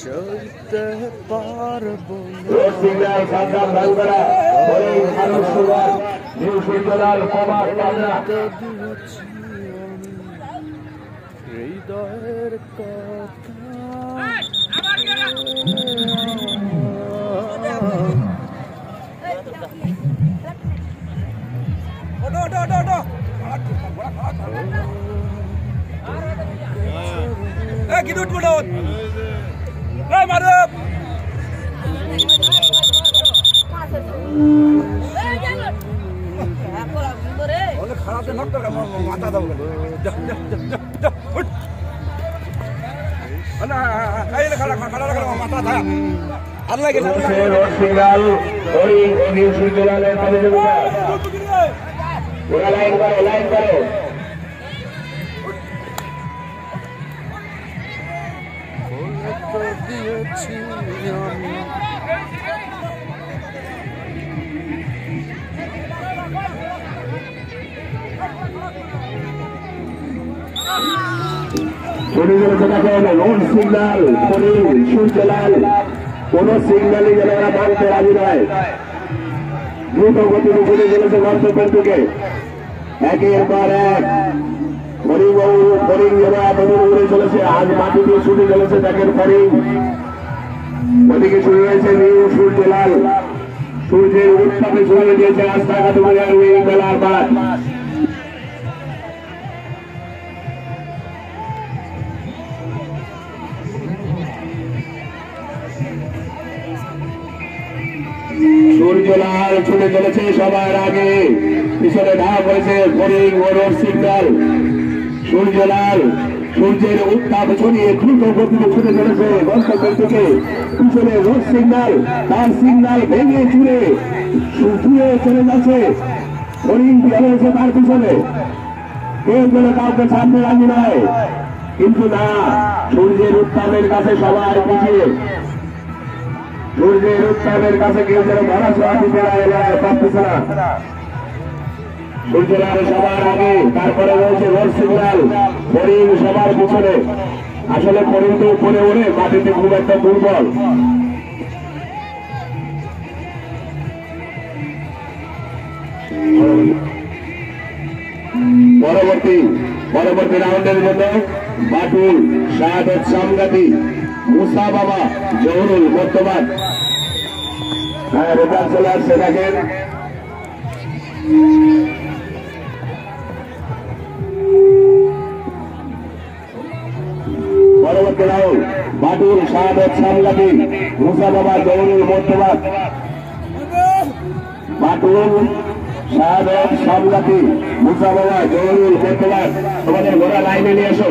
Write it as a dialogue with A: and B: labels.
A: সইতে পারবো হৃদয়ের কোন সিগন্যালই যেন ওরা মানতে রাজি নয়। দ্রুত গতিতে ছুটে চলেছে গন্তব্যের দিকে, একের পর এক ফরিং যেন এতদূর উড়ে চলেছে। আজ মাটি দিয়ে ছুটে চলেছে দেখেন ফরিং। ওদিকে শুরু হয়েছে নিউ সূর্যলাল, সূর্যের উত্তাপে ছড়িয়ে দিয়েছে রাস্তাঘাট মেলার মাঠ। সূর্যলাল ছুটে চলেছে সবার আগে, পিছনে ধাপ হয়েছে ফরিং ও রোড সিগন্যাল। সূর্যলাল সূর্যের উত্তাপ ছড়িয়ে দ্রুত গতিতে ছুটে চলেছে গন্তব্যের দিকে, পিছনে রোড সিগন্যাল, তার সিগন্যাল ভেঙে চুড়ে চলে যাচ্ছে। ফরিং রয়েছে তার পিছনে, কেউ যেন কাউকে ছাড়তে রাজি নয়, কিন্তু না, সূর্যের উত্তাপের কাছে সবার পিছিয়ে। সূর্যের উত্তাপের কাছে কেউ যেন ধরা ছোঁয়া দিতে পারতেছে না। সূর্যলাল সবার আগে, তারপরে রয়েছে রোড সিগন্যাল, ফরিং সবার পিছনে। আসলে ফরিং তো উপরে উড়ে, মাটিতে খুব একটা দুর্বল। পরবর্তী রাউন্ডের জন্য বাটুল, শাহাদত সামগাতি, মুসা বাবা, জহুরুল বর্তমান। হ্যাঁ, রেজাল্ট চলে আসছে দেখেন। পরবর্তী রাউন্ড বাটুল, শাহাদত সামগাতি, মুসা বাবা, জহুরুল বর্তমান। বাটুল, শাহাদত সামগাতি, মুসা বাবা, জহুরুল বর্তমান। তোমাদের ঘোড়া লাইনে নিয়ে এসো।